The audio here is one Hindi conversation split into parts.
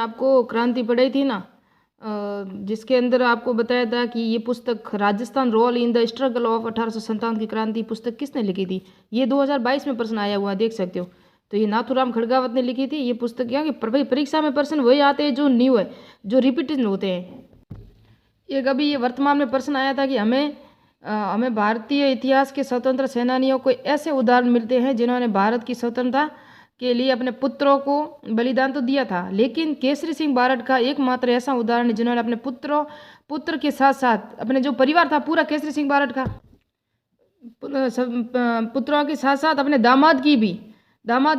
आपको क्रांति पढ़ाई थी ना, जिसके अंदर आपको बताया था कि ये पुस्तक Rajasthan role in the struggle of 1857 की क्रांति पुस्तक किसने लिखी थी। ये 2022 में प्रश्न आया हुआ देख सकते हो। तो ये नाथूराम खड़गावत ने लिखी थी ये पुस्तक। क्या कि परीक्षा में प्रश्न वही आते हैं जो न्यू है, जो रिपीटेड होते हैं। एक अभी ये वर्तमान में प्रश्न आया था कि हमें भारतीय इतिहास के स्वतंत्र सेनानियों को ऐसे उदाहरण मिलते हैं जिन्होंने भारत की स्वतंत्रता के लिए अपने पुत्रों को बलिदान तो दिया था, लेकिन केसरी सिंह भारत का एकमात्र ऐसा उदाहरण है जिन्होंने अपने पुत्र के साथ साथ अपने जो परिवार था पूरा केसरी सिंह भारत का पुत्रों के साथ साथ अपने दामाद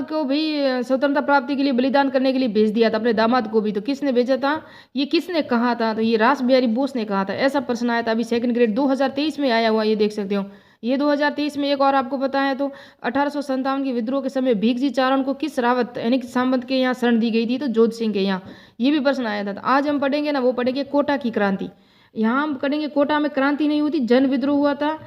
को भी स्वतंत्रता प्राप्ति के लिए बलिदान करने के लिए भेज दिया था। अपने दामाद को भी तो किसने भेजा था, ये किसने कहा था, तो ये रास बिहारी बोस ने कहा था। ऐसा प्रश्न आया था अभी सेकंड ग्रेड 2023 में आया हुआ, ये देख सकते हो। ये 2023 में एक और आपको पता है तो 1857 के विद्रोह के समय भीखजी चारण को किस रावत यानी कि सामंत के यहाँ शरण दी गई थी, तो जोध सिंह के यहाँ। ये भी प्रश्न आया था। आज हम पढ़ेंगे ना, वो पढ़ेंगे कोटा की क्रांति। यहाँ हम पढ़ेंगे कोटा में क्रांति नहीं हुई थी, जन विद्रोह हुआ था।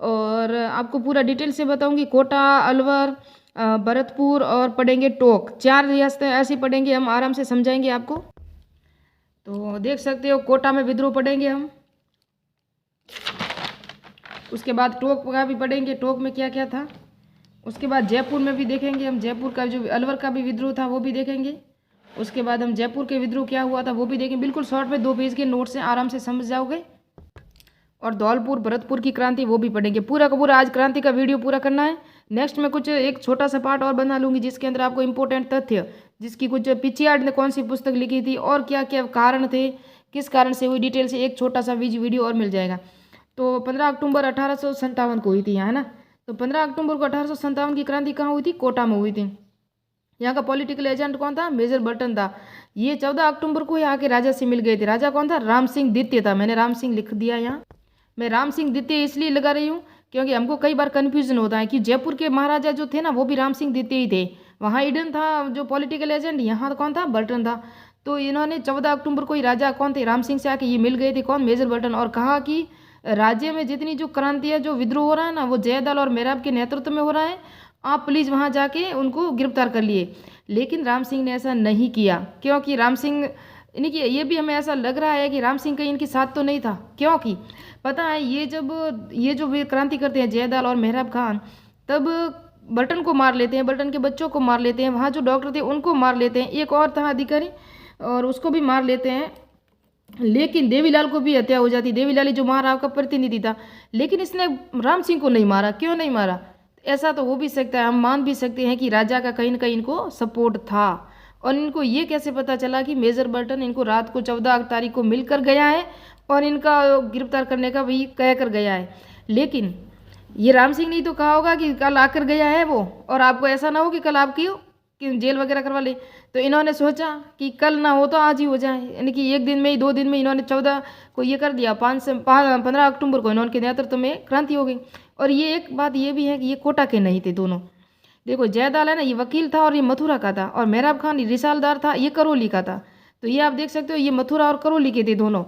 और आपको पूरा डिटेल से बताऊंगी। कोटा, अलवर, भरतपुर और पढ़ेंगे टोक, 4 रियासतें ऐसी पढ़ेंगे हम, आराम से समझाएंगे आपको। तो देख सकते हो कोटा में विद्रोह पढ़ेंगे हम, उसके बाद टोक का भी पढ़ेंगे, टोक में क्या क्या था। उसके बाद जयपुर में भी देखेंगे हम, जयपुर का जो अलवर का भी विद्रोह था वो भी देखेंगे। उसके बाद हम जयपुर के विद्रोह क्या हुआ था वो भी देखेंगे। बिल्कुल शॉर्ट में 2 पेज के नोट से आराम से समझ जाओगे। और धौलपुर भरतपुर की क्रांति वो भी पढ़ेंगे। पूरा का पूरा आज क्रांति का वीडियो पूरा करना है। नेक्स्ट में कुछ एक छोटा सा पार्ट और बना लूंगी जिसके अंदर आपको इंपॉर्टेंट तथ्य, जिसकी कुछ पिचियार्ड ने कौन सी पुस्तक लिखी थी और क्या क्या कारण थे, किस कारण से हुई, डिटेल से एक छोटा सा वीडियो और मिल जाएगा। तो 15 अक्टूबर 1857 को हुई थी यहाँ, है ना। तो 15 अक्टूबर को 1857 की क्रांति कहाँ हुई थी, कोटा में हुई थी। यहाँ का पॉलिटिकल एजेंट कौन था, मेजर बर्टन था। ये 14 अक्टूबर को यहाँ के राजा से मिल गए थे। राजा कौन था, राम सिंह द्वितीय था। मैंने राम सिंह लिख दिया यहाँ। मैं राम सिंह द्वितीय इसलिए लगा रही हूँ क्योंकि हमको कई बार कन्फ्यूजन होता है कि जयपुर के महाराजा जो थे ना वो भी राम सिंह द्वितीय ही थे। वहाँ ईडन था जो पॉलिटिकल एजेंट, यहाँ कौन था, बर्टन था। तो इन्होंने 14 अक्टूबर को ही राजा कौन थे, राम सिंह से आके ये मिल गए थे, कौन, मेजर बर्टन। और कहा कि राज्य में जितनी जो क्रांति है, जो विद्रोह हो रहा है ना, वो जयदल और मेराब के नेतृत्व में हो रहा है, आप प्लीज़ वहाँ जाके उनको गिरफ्तार कर लिए। लेकिन राम सिंह ने ऐसा नहीं किया, क्योंकि राम सिंह यानी कि ये भी हमें ऐसा लग रहा है कि राम सिंह कहीं इनके साथ तो नहीं था। क्योंकि पता है ये जो वे क्रांति करते हैं जयदल और मेहराब खान, तब बर्टन को मार लेते हैं, बर्टन के बच्चों को मार लेते हैं, वहाँ जो डॉक्टर थे उनको मार लेते हैं, एक और था अधिकारी और उसको भी मार लेते हैं। लेकिन देवीलाल को भी हत्या हो जाती। देवीलाल जो महाराव का प्रतिनिधि था, लेकिन इसने राम सिंह को नहीं मारा। क्यों नहीं मारा, ऐसा तो हो भी सकता है, हम मान भी सकते हैं कि राजा का कहीं ना कहीं इनको सपोर्ट था। और इनको ये कैसे पता चला कि मेजर बर्टन इनको रात को 14 तारीख को मिलकर गया है और इनका गिरफ्तार करने का भी कह कर गया है। लेकिन ये राम सिंह ने तो कहा होगा कि कल आकर गया है वो, और आपको ऐसा ना हो कि कल आपकी कि जेल वगैरह करवा ले। तो इन्होंने सोचा कि कल ना हो तो आज ही हो जाए, यानी कि एक दिन में ही 2 दिन में इन्होंने 14 को ये कर दिया। 15 अक्टूबर को इन्होंने नेतृत्व में क्रांति हो गई। और ये एक बात ये भी है कि ये कोटा के नहीं थे दोनों। देखो जयदल है ना, ये वकील था और ये मथुरा का था, और मेहराब खान रिसालदार था, ये करौली का था। तो ये आप देख सकते हो, ये मथुरा और करौली के थे दोनों।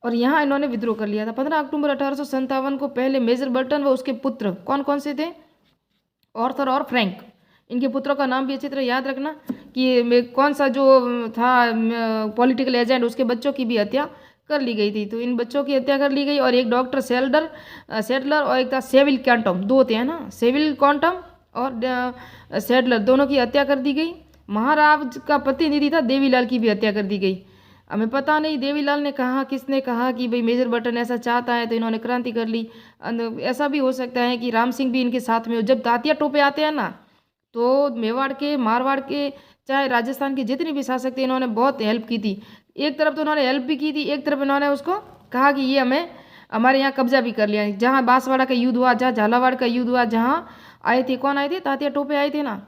और यहाँ इन्होंने विद्रोह कर लिया था 15 अक्टूबर 1857 को। पहले मेजर बर्टन व उसके पुत्र कौन कौन से थे, ऑर्थर और फ्रैंक, इनके पुत्रों का नाम भी अच्छी तरह याद रखना कि कौन सा जो था पॉलिटिकल एजेंट, उसके बच्चों की भी हत्या कर ली गई थी। तो इन बच्चों की हत्या कर ली गई। और एक डॉक्टर सेटलर और एक था सेविल क्वांटम, 2 थे, है ना, सेविल क्वांटम और सेटलर, दोनों की हत्या कर दी गई। महाराज का प्रतिनिधि था देवीलाल की भी हत्या कर दी गई। हमें पता नहीं देवीलाल ने कहा, किसने कहा कि भाई मेजर बर्टन ऐसा चाहता है तो इन्होंने क्रांति कर ली। ऐसा भी हो सकता है कि राम सिंह भी इनके साथ में हो। जब तात्या टोपे आते हैं ना, तो मेवाड़ के, मारवाड़ के, चाहे राजस्थान के जितने भी शासक थे, इन्होंने बहुत हेल्प की थी। एक तरफ तो उन्होंने हेल्प भी की थी, एक तरफ इन्होंने उसको कहा कि ये हमारे यहाँ कब्जा भी कर लिया। जहाँ बांसवाड़ा का युद्ध हुआ, जहाँ झालावाड़ का युद्ध हुआ, जहाँ आए थे, कौन आए थे, तात्या टोपे आए थे ना।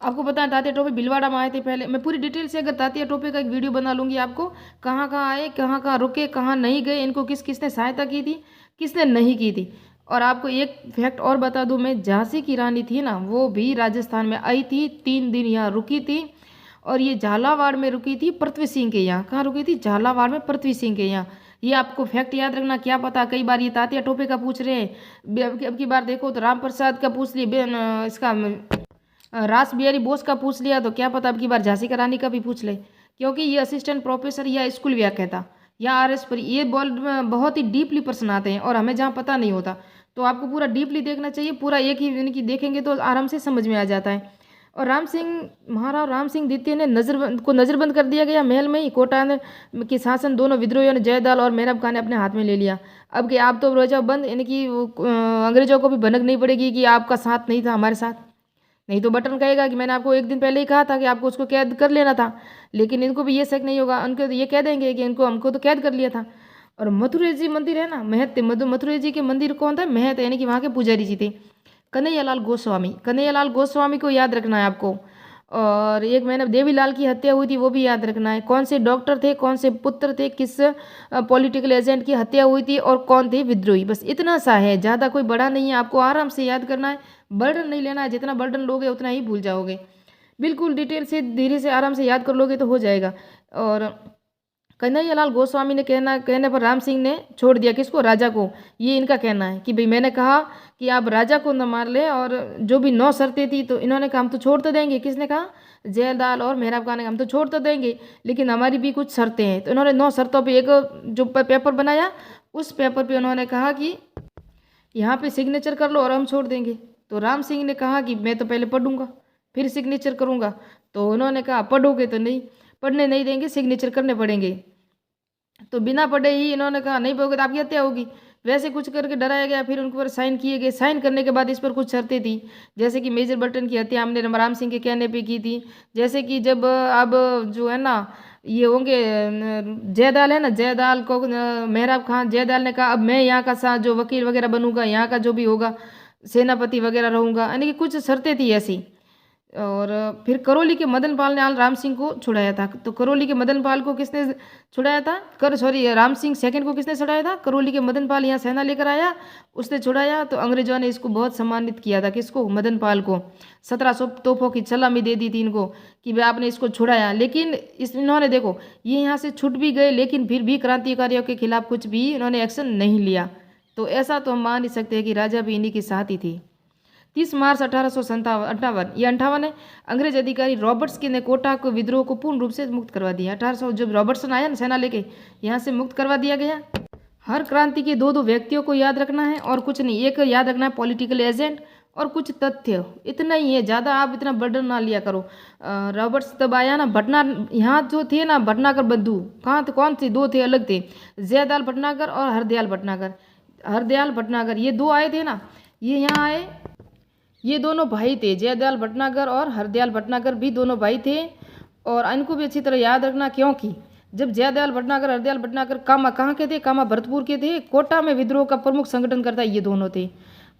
आपको पता है तात्या टोपे भीलवाड़ा में आए थे पहले। मैं पूरी डिटेल से अगर तात्या टोपे का एक वीडियो बना लूँगी आपको, कहाँ कहाँ आए, कहाँ कहाँ रुके, कहाँ नहीं गए, इनको किस किसने सहायता की थी, किसने नहीं की थी। और आपको एक फैक्ट और बता दूं मैं, झांसी की रानी थी ना, वो भी राजस्थान में आई थी, 3 दिन यहाँ रुकी थी। और ये झालावाड़ में रुकी थी पृथ्वी सिंह के यहाँ। कहाँ रुकी थी, झालावाड़ में पृथ्वी सिंह के यहाँ। ये आपको फैक्ट याद रखना। क्या पता कई बार ये तात्या टोपे का पूछ रहे हैं, अब की बार देखो तो राम प्रसाद का पूछ लिए, इसका रास बिहारी बोस का पूछ लिया, तो क्या पता अब की बार झांसी का रानी का भी पूछ ले क्योंकि ये असिस्टेंट प्रोफेसर या स्कूल व्याख्याता या RS पर ये बहुत ही डीपली प्रश्न आते हैं और हमें जहाँ पता नहीं होता, तो आपको पूरा डीपली देखना चाहिए, पूरा एक ही इनकी देखेंगे तो आराम से समझ में आ जाता है। और महाराव राम सिंह द्वितीय ने नज़रबंद कर दिया गया महल में ही। कोटा ने की शासन दोनों विद्रोहियों ने जयदाल और मेहराब खान ने अपने हाथ में ले लिया। अब कि आप तो रोजा बंद, यानी कि अंग्रेजों को भी भनक नहीं पड़ेगी कि आपका साथ नहीं था हमारे साथ, नहीं तो बटन कहेगा कि मैंने आपको एक दिन पहले ही कहा था कि आपको उसको कैद कर लेना था। लेकिन इनको भी ये शक नहीं होगा, उनको तो ये कह देंगे कि हमको तो कैद कर लिया था। और मथुरा जी मंदिर है ना, महत थे, मथुरा जी के मंदिर कौन था? महत, यानी कि वहाँ के पुजारी जी थे कन्हैयालाल गोस्वामी। कन्हैयालाल गोस्वामी को याद रखना है आपको। और एक मैंने देवीलाल की हत्या हुई थी वो भी याद रखना है। कौन से डॉक्टर थे, कौन से पुत्र थे, किस पॉलिटिकल एजेंट की हत्या हुई थी और कौन थे विद्रोही, बस इतना सा है, ज़्यादा कोई बड़ा नहीं है। आपको आराम से याद करना है, बर्डन नहीं लेना है। जितना बर्डन लोगे उतना ही भूल जाओगे। बिल्कुल डिटेल से धीरे से आराम से याद कर लोगे तो हो जाएगा। और कन्हैयालाल गोस्वामी ने कहने पर राम सिंह ने छोड़ दिया किसको? राजा को। ये इनका कहना है कि भाई मैंने कहा कि आप राजा को न मार ले, और जो भी 9 शर्तें थी तो इन्होंने कहा हम तो छोड़ तो देंगे। किसने कहा? जयदाल और मेहराब खान ने कहा हम तो छोड़ तो देंगे, लेकिन हमारी भी कुछ शर्तें हैं। तो इन्होंने 9 शर्तों पर एक जो पेपर बनाया, उस पेपर पर उन्होंने कहा कि यहाँ पे सिग्नेचर कर लो और हम छोड़ देंगे। तो राम सिंह ने कहा कि मैं तो पहले पढ़ूंगा फिर सिग्नेचर करूंगा। तो उन्होंने कहा पढ़ोगे तो नहीं, पढ़ने नहीं देंगे, सिग्नेचर करने पड़ेंगे। तो बिना पढ़े ही इन्होंने कहा नहीं पढ़ोगे तो आपकी हत्या होगी। वैसे कुछ करके डराया गया, फिर उनके ऊपर साइन किए गए। साइन करने के बाद इस पर कुछ शर्तें थी, जैसे कि मेजर बर्टन की हत्या हमने राम सिंह के कहने पे की थी। जैसे कि जब अब जो है ना ये होंगे जयदाल है ना, जयदाल को मेहराब खान, जयदाल ने कहा अब मैं यहाँ का जो वकील वगैरह बनूंगा, यहाँ का जो भी होगा सेनापति वगैरह रहूँगा, यानी कि कुछ शर्तें थी ऐसी। और फिर करौली के मदन पाल ने राम सिंह को छुड़ाया था। तो करौली के मदन पाल को किसने छुड़ाया था? राम सिंह सेकंड को किसने छुड़ाया था? करौली के मदन पाल यहाँ सेना लेकर आया, उसने छुड़ाया। तो अंग्रेजों ने इसको बहुत सम्मानित किया था, किसको? मदन पाल को। 1700 तोपों की सलामी दे दी थी इनको कि भाई आपने इसको छुड़ाया। लेकिन इन्होंने देखो ये यहाँ से छूट भी गए, लेकिन फिर भी क्रांतिकारियों के खिलाफ कुछ भी इन्होंने एक्शन नहीं लिया। तो ऐसा तो हम मान ही सकते हैं कि राजा भी इन्हीं के साथ ही थी। 30 मार्च 1858 ये 58 है, अंग्रेज अधिकारी रॉबर्ट्स ने कोटा को विद्रोह को पूर्ण रूप से मुक्त करवा दिया। 1800 जब रॉबर्टसन आया ना सेना लेके, यहाँ से मुक्त करवा दिया गया। हर क्रांति के 2 व्यक्तियों को याद रखना है और कुछ नहीं। एक याद रखना है पॉलिटिकल एजेंट और कुछ तथ्य, इतना ही है, ज़्यादा आप इतना बर्डन ना लिया करो। रॉबर्ट्स तब आया ना, यहाँ जो थे ना भटनागर बंधु, कहाँ थे? कौन थे? 2 थे, अलग थे, जयदाल भटनागर और हरदयाल भटनागर। ये 2 आए थे ना, ये यहाँ आए, ये दोनों भाई थे, जयदयाल भटनागर और हरदयाल भटनागर भी दोनों भाई थे। और इनको भी अच्छी तरह याद रखना, क्योंकि जब जयदयाल भटनागर हरदयाल भटनागर कहाँ के थे? कामा भरतपुर के थे। कोटा में विद्रोह का प्रमुख संगठन करता ये दोनों थे।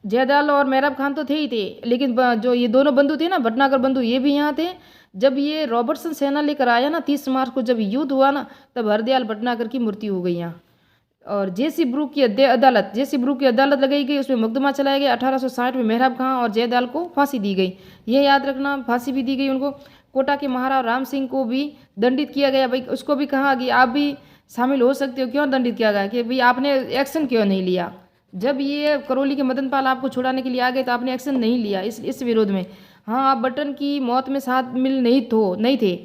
जयदयाल और मेहराब खान तो थे ही थे, लेकिन जो ये दोनों बंधु थे ना, भटनागर बंधु, ये भी यहाँ थे। जब ये रॉबर्टसन सेना लेकर आया ना 30 मार्च को, जब युद्ध हुआ ना, तब हरदयाल भटनागर की मृत्यु हो गई यहाँ। और जेसी ब्रूक की अदालत लगाई गई, उसमें मुकदमा चलाया गया। 1860 में मेहराब खां और जयदाल को फांसी दी गई। ये याद रखना, फांसी भी दी गई उनको। कोटा के महाराव राम सिंह को भी दंडित किया गया। भाई उसको भी कहा कि आप भी शामिल हो सकते हो। क्यों दंडित किया गया? कि भाई आपने एक्शन क्यों नहीं लिया? जब ये करौली के मदन पाल आपको छुड़ाने के लिए आ गए तो आपने एक्शन नहीं लिया इस विरोध में। हाँ, आप बटन की मौत में शामिल नहीं थे,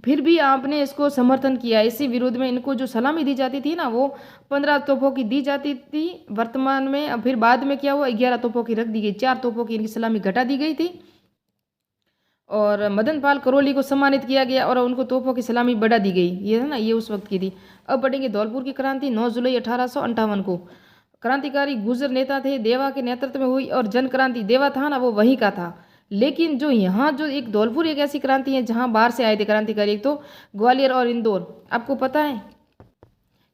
फिर भी आपने इसको समर्थन किया। इसी विरोध में इनको जो सलामी दी जाती थी ना, वो 15 तोपों की दी जाती थी वर्तमान में। फिर बाद में क्या हुआ, 11 तोपों की रख दी गई, 4 तोपों की इनकी सलामी घटा दी गई थी। और मदन पाल करौली को सम्मानित किया गया और उनको तोपों की सलामी बढ़ा दी गई। ये है ना, ये उस वक्त की थी। अब बढ़ेंगे धौलपुर की क्रांति। 9 जुलाई 1858 को क्रांतिकारी गुर्जर नेता थे, देवा के नेतृत्व में हुई। और जन क्रांति, देवा था ना वो वहीं का था। लेकिन जो यहाँ जो एक धौलपुर एक ऐसी क्रांति है जहाँ बाहर से आए थे क्रांतिकारी। एक तो ग्वालियर और इंदौर, आपको पता है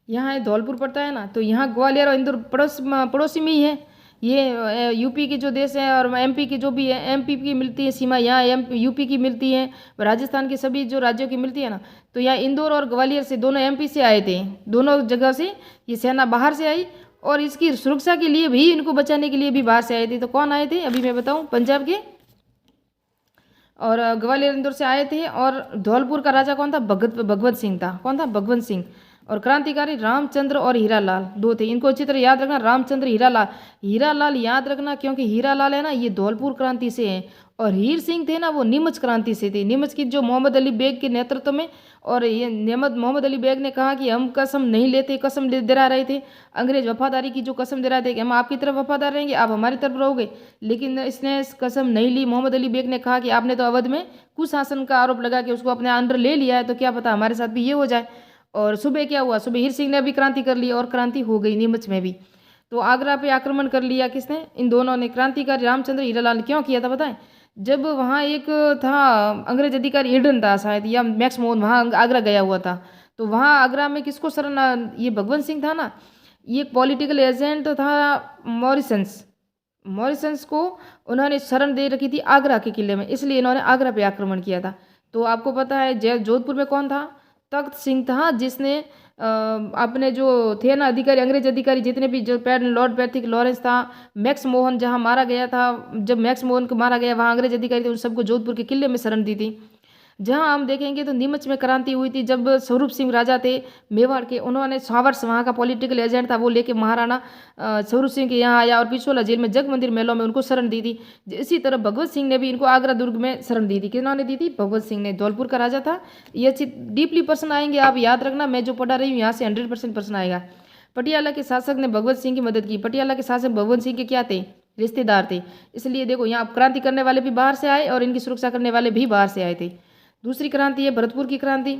यहाँ धौलपुर पड़ता है ना, तो यहाँ ग्वालियर और इंदौर पड़ोसी में ही है। ये यूपी की जो देश है और एमपी की जो भी है, एमपी की मिलती है सीमा, यहाँ यूपी की मिलती है, राजस्थान की सभी जो राज्यों की मिलती है ना। तो यहाँ इंदौर और ग्वालियर से दोनों एमपी से आए थे, दोनों जगह से ये सेना बाहर से आई। और इसकी सुरक्षा के लिए भी, इनको बचाने के लिए भी बाहर से आए थे। तो कौन आए थे अभी मैं बताऊँ? पंजाब के और ग्वालियर इंदौर से आए थे। और धौलपुर का राजा कौन था? भगवत सिंह था। कौन था? भगवंत सिंह। और क्रांतिकारी रामचंद्र और हीरालाल दो थे। इनको अच्छी तरह याद रखना, रामचंद्र हीरालाल। हीरालाल याद रखना क्योंकि हीरालाल है ना ये धौलपुर क्रांति से हैं, और हीर सिंह थे ना वो नीमच क्रांति से थे। नीमच की जो मोहम्मद अली बेग के नेतृत्व में, और ये मोहम्मद अली बेग ने कहा कि हम कसम नहीं लेते, कसम दिला रहे थे, अंग्रेज वफादारी की जो कसम दे रहे थे कि हम आपकी तरफ वफादार रहेंगे, आप हमारी तरफ रहोगे, लेकिन इसने कसम नहीं ली। मोहम्मद अली बेग ने कहा कि आपने तो अवध में कुशासन का आरोप लगा के उसको अपने अंडर ले लिया है, तो क्या पता हमारे साथ भी ये हो जाए। और सुबह क्या हुआ, सुबह हीर सिंह ने भी क्रांति कर ली और क्रांति हो गई नीमच में भी। तो आगरा पे आक्रमण कर लिया किसने, इन दोनों ने, क्रांतिकारी रामचंद्र हीरालाल ने। क्यों किया था बताएं, जब वहाँ एक था अंग्रेज अधिकारी हिडन था शायद, या मैक्स मोहन वहाँ आगरा गया हुआ था, तो वहाँ आगरा में किसको शरण, ये भगवंत सिंह था ना, ये एक पॉलिटिकल एजेंट था मॉरिसन्स, मॉरिसन्स को उन्होंने शरण दे रखी थी आगरा के किले में, इसलिए इन्होंने आगरा पे आक्रमण किया था। तो आपको पता है जोधपुर में कौन था, तख्त सिंह था, जिसने अपने जो थे ना अधिकारी, अंग्रेज अधिकारी जितने भी, जो लॉर्ड पैथिक लॉरेंस था, मैक्स मोहन जहाँ मारा गया था, जब मैक्स मोहन को मारा गया वहाँ अंग्रेज अधिकारी थे, उन सबको जोधपुर के किले में शरण दी थी। जहाँ हम देखेंगे तो नीमच में क्रांति हुई थी जब स्वरूप सिंह राजा थे मेवाड़ के, उन्होंने सावर्स वहाँ का पॉलिटिकल एजेंट था, वो लेके महाराणा स्वरूप सिंह के यहाँ आया और पिछोला जेल में जग मंदिर मेलों में उनको शरण दी थी। इसी तरह भगवत सिंह ने भी इनको आगरा दुर्ग में शरण दी थी। किन्होंने दी थी, भगवत सिंह ने, धौलपुर का राजा था। ये अच्छी डीपली प्रश्न आएंगे, आप याद रखना, मैं जो पढ़ा रही हूँ यहाँ से 100% प्रश्न आएगा। पटियाला के शासक ने भगवत सिंह की मदद की। पटियाला के शासक भगवत सिंह के क्या थे, रिश्तेदार थे, इसलिए देखो यहाँ क्रांति करने वाले भी बाहर से आए और इनकी सुरक्षा करने वाले भी बाहर से आए थे। दूसरी क्रांति है भरतपुर की क्रांति।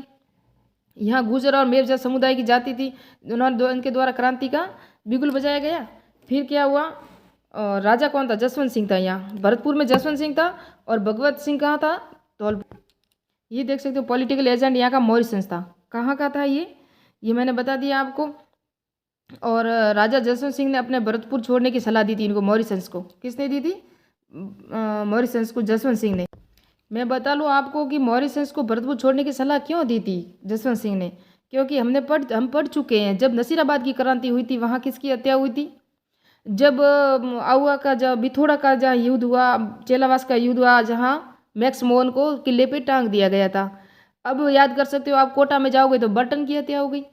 यहाँ गुर्जर और मेरजा समुदाय की जाति थी, इनके द्वारा क्रांति का बिगुल बजाया गया। फिर क्या हुआ, राजा कौन था, जसवंत सिंह था। यहाँ भरतपुर में जसवंत सिंह था और भगवत सिंह कहाँ था, धौलपुर। ये देख सकते हो पॉलिटिकल एजेंट यहाँ का मॉरिसन्स था। कहाँ का था ये मैंने बता दिया आपको। और राजा जसवंत सिंह ने अपने भरतपुर छोड़ने की सलाह दी थी इनको, मॉरिसन्स को। किसने दी थी, मॉरिसन्स को जसवंत सिंह ने। मैं बता लूँ आपको कि मॉरिसन्स को भरतपुर छोड़ने की सलाह क्यों दी थी जसवंत सिंह ने, क्योंकि हम पढ़ चुके हैं जब नसीराबाद की क्रांति हुई थी वहाँ किसकी हत्या हुई थी, जब आउआ का, जब बिथोड़ा का जहाँ युद्ध हुआ, चेलावास का युद्ध हुआ, जहाँ मैक्स मोहन को किले पे टांग दिया गया था। अब याद कर सकते हो, आप कोटा में जाओगे तो बर्टन की हत्या हो गई,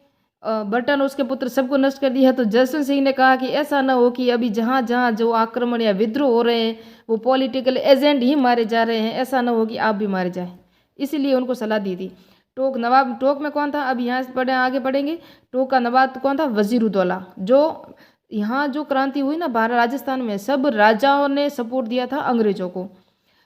बर्टन उसके पुत्र सबको नष्ट कर दिया। तो जसवंत सिंह ने कहा कि ऐसा ना हो कि अभी जहाँ जहाँ जो आक्रमण या विद्रोह हो रहे हैं वो पॉलिटिकल एजेंट ही मारे जा रहे हैं, ऐसा ना हो कि आप भी मारे जाएं, इसीलिए उनको सलाह दी थी। टोक नवाब, टोक में कौन था, अब यहाँ से पढ़े आगे पढ़ेंगे। टोक का नवाब कौन था, वजीरुद्दौला। जो यहाँ जो क्रांति हुई ना बाहर राजस्थान में, सब राजाओं ने सपोर्ट दिया था अंग्रेजों को।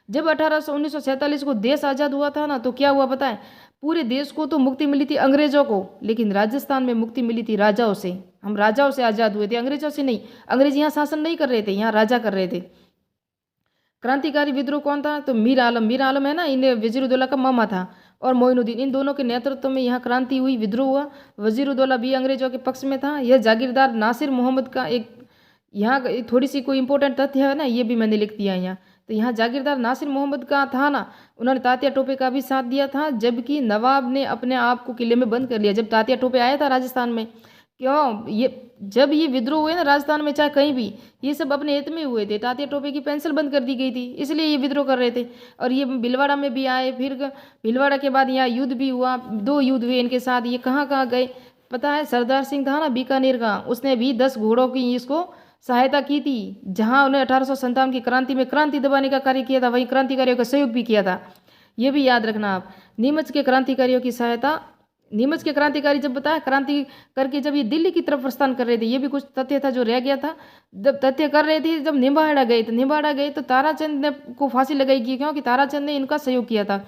जब 1947 को देश आज़ाद हुआ था ना, तो क्या हुआ पता है, पूरे देश को तो मुक्ति मिली थी अंग्रेजों को, लेकिन राजस्थान में मुक्ति मिली थी राजाओं से। हम राजाओं से आज़ाद हुए थे, अंग्रेजों से नहीं। अंग्रेज यहाँ शासन नहीं कर रहे थे, यहाँ राजा कर रहे थे। क्रांतिकारी विद्रोह कौन था, तो मीर आलम। मीर आलम है ना, इन्हें वजीरुद्दौला का मामा था, और मोइनुद्दीन, इन दोनों के नेतृत्व में यहाँ क्रांति हुई, विद्रोह हुआ। वजीरुद्दौला भी अंग्रेजों के पक्ष में था। यह जागीरदार नासिर मोहम्मद का एक, यहाँ थोड़ी सी कोई इंपॉर्टेंट तथ्य है ना, ये भी मैंने लिख दिया यहाँ। तो यहाँ जागीरदार नासिर मोहम्मद का था ना, उन्होंने तात्या टोपे का भी साथ दिया था, जबकि नवाब ने अपने आप को किले में बंद कर लिया जब तात्या टोपे आया था राजस्थान में। क्यों, ये जब ये विद्रोह हुए ना राजस्थान में, चाहे कहीं भी, ये सब अपने हित में हुए थे। तात्या टोपे की पेंसिल बंद कर दी गई थी, इसलिए ये विद्रोह कर रहे थे। और ये भीलवाड़ा में भी आए, फिर भीलवाड़ा के बाद यहाँ युद्ध भी हुआ, 2 युद्ध हुए इनके साथ। ये कहाँ कहाँ गए पता है, सरदार सिंह था ना बीकानेर का, उसने भी 10 घोड़ों की इसको सहायता की थी। जहाँ उन्हें 1857 की क्रांति में क्रांति दबाने का कार्य किया था, वहीं क्रांतिकारियों का सहयोग भी किया था, ये भी याद रखना आप। नीमच के क्रांतिकारियों की सहायता, नीमच के क्रांतिकारी जब बताया क्रांति करके जब ये दिल्ली की तरफ प्रस्थान कर रहे थे, ये भी कुछ तथ्य था जो रह गया था। जब तथ्य कर रहे थे, जब निम्बाहेड़ा गए तो ताराचंद ने को फांसी लगाई गई, क्योंकि ताराचंद ने इनका सहयोग किया था।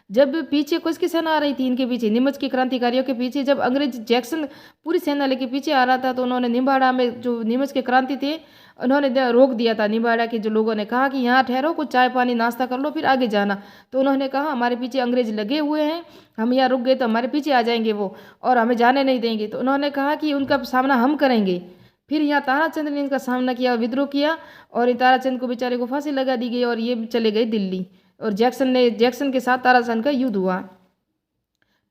जब पीछे किसकी सेना आ रही थी इनके पीछे, नीमच के क्रांतिकारियों के पीछे, जब अंग्रेज जैक्सन पूरी सेना लेके पीछे आ रहा था, तो उन्होंने निम्बाहेड़ा में जो नीमच के क्रांति थे उन्होंने रोक दिया था। निम्बाहेड़ा के जो लोगों ने कहा कि यहाँ ठहरो, कुछ चाय पानी नाश्ता कर लो, फिर आगे जाना। तो उन्होंने कहा हमारे पीछे अंग्रेज लगे हुए हैं, हम यहाँ रुक गए तो हमारे पीछे आ जाएंगे वो, और हमें जाने नहीं देंगे। तो उन्होंने कहा कि उनका सामना हम करेंगे। फिर यहाँ ताराचंद ने इनका सामना किया, विद्रोह किया, और ताराचंद को बेचारे को फांसी लगा दी गई, और ये चले गए दिल्ली। और जैक्सन के साथ ताराचंद का युद्ध हुआ।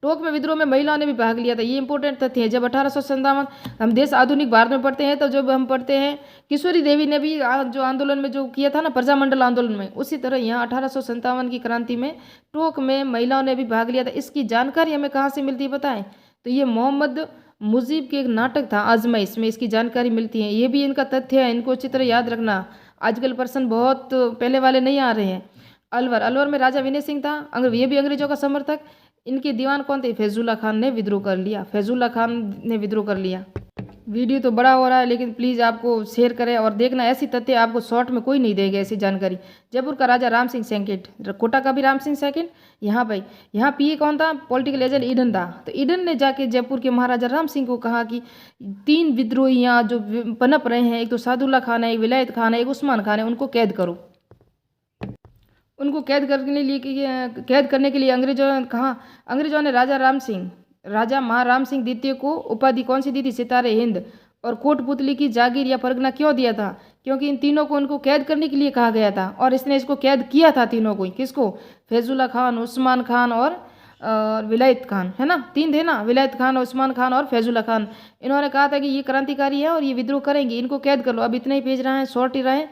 टोक में विद्रोह में महिलाओं ने भी भाग लिया था, ये इंपॉर्टेंट तथ्य है। जब 1857 हम देश आधुनिक भारत में पढ़ते हैं, तो जब हम पढ़ते हैं किशोरी देवी ने भी जो आंदोलन में जो किया था ना, प्रजामंडल आंदोलन में, उसी तरह यहाँ 1857 की क्रांति में टोक में महिलाओं ने भी भाग लिया था। इसकी जानकारी हमें कहाँ से मिलती है पता है, तो ये मोहम्मद मुजीब के एक नाटक था आजमाइश में इसकी जानकारी मिलती है। ये भी इनका तथ्य है, इनको अच्छी तरह याद रखना। आजकल पर्सन बहुत पहले वाले नहीं आ रहे हैं। अलवर, अलवर में राजा विनय सिंह था, ये भी अंग्रेजों का समर्थक। इनके दीवान कौन थे? फैजुल्ला खान ने विद्रोह कर लिया, फैजुल्ला खान ने विद्रोह कर लिया। वीडियो तो बड़ा हो रहा है, लेकिन प्लीज़ आपको शेयर करें और देखना, ऐसी तथ्य आपको शॉर्ट में कोई नहीं देगा ऐसी जानकारी। जयपुर का राजा राम सिंह सेकंड, कोटा का भी राम सिंह सेकंड। यहाँ भाई, यहाँ पीए कौन था? पॉलिटिकल एजेंट ईडन था। तो ईडन ने जाके जयपुर के महाराजा राम सिंह को कहा कि 3 विद्रोही यहाँ जो पनप रहे हैं, एक तो सादुल्ला खान है, एक विलायत खान है, एक उस्मान खान है, उनको कैद करो। उनको कैद करने के लिए अंग्रेजों ने कहा, अंग्रेजों ने राजा महाराम सिंह द्वितीय को उपाधि कौन सी दी थी? सितारे हिंद। और कोटपुतली की जागीर या परगना क्यों दिया था? क्योंकि इन तीनों को उनको कैद करने के लिए कहा गया था, और इसने इसको कैद किया था तीनों को। किसको? फैजुल्ला खान, उस्मान खान और विलायत खान, है ना, 3 थे ना, विलायत खान, उस्मान खान और फैजुल्ला खान। इन्होंने कहा था कि ये क्रांतिकारी है और ये विद्रोह करेंगे, इनको कैद कर लो। अब इतना ही पेज रहे हैं, शॉर्ट ही रहे।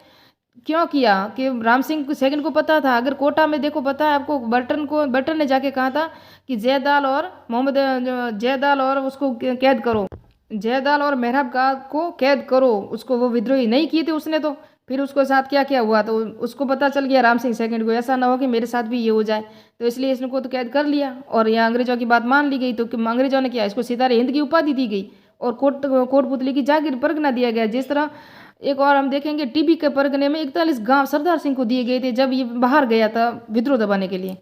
क्यों किया? कि राम सिंह सेकंड को पता था, अगर कोटा में देखो, पता है आपको, बर्टन ने जाके कहा था कि जयदाल और उसको कैद करो, जयदाल और मेहराब का को कैद करो। उसको वो विद्रोही नहीं किए थे उसने, तो फिर उसको साथ क्या क्या हुआ, तो उसको पता चल गया राम सिंह सेकंड को, ऐसा ना हो कि मेरे साथ भी ये हो जाए, तो इसलिए इसको तो कैद कर लिया और यहाँ अंग्रेजों की बात मान ली गई। तो अंग्रेजों ने किया, इसको सितारे हिंद की उपाधि दी गई और कोटपुतली की जागीर परगना दिया गया। जिस तरह एक और हम देखेंगे, टीबी के परगने में 41 गांव सरदार सिंह को दिए गए थे जब ये बाहर गया था विद्रोह दबाने के लिए।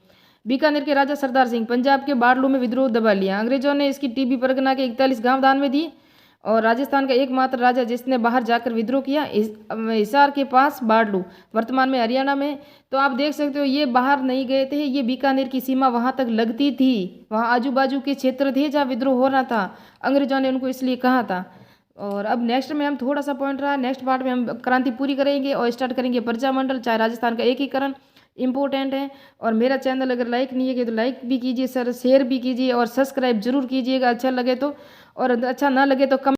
बीकानेर के राजा सरदार सिंह पंजाब के बाड़लू में विद्रोह दबा लिया। अंग्रेजों ने इसकी टीबी परगना के 41 गांव दान में दिए। और राजस्थान का एकमात्र राजा जिसने बाहर जाकर विद्रोह किया, हिसार के पास बाड़लू, वर्तमान में हरियाणा में। तो आप देख सकते हो, ये बाहर नहीं गए थे, ये बीकानेर की सीमा वहाँ तक लगती थी, वहाँ आजू बाजू के क्षेत्र थे जहाँ विद्रोह हो रहा था। अंग्रेजों ने उनको इसलिए कहा था। और अब नेक्स्ट में हम थोड़ा सा पॉइंट रहा, नेक्स्ट पार्ट में हम क्रांति पूरी करेंगे और स्टार्ट करेंगे प्रजामंडल, चाहे राजस्थान का एकीकरण इंपॉर्टेंट है। और मेरा चैनल अगर लाइक नहीं है तो लाइक भी कीजिए सर, शेयर भी कीजिए और सब्सक्राइब जरूर कीजिएगा अच्छा लगे तो, और अच्छा ना लगे तो कम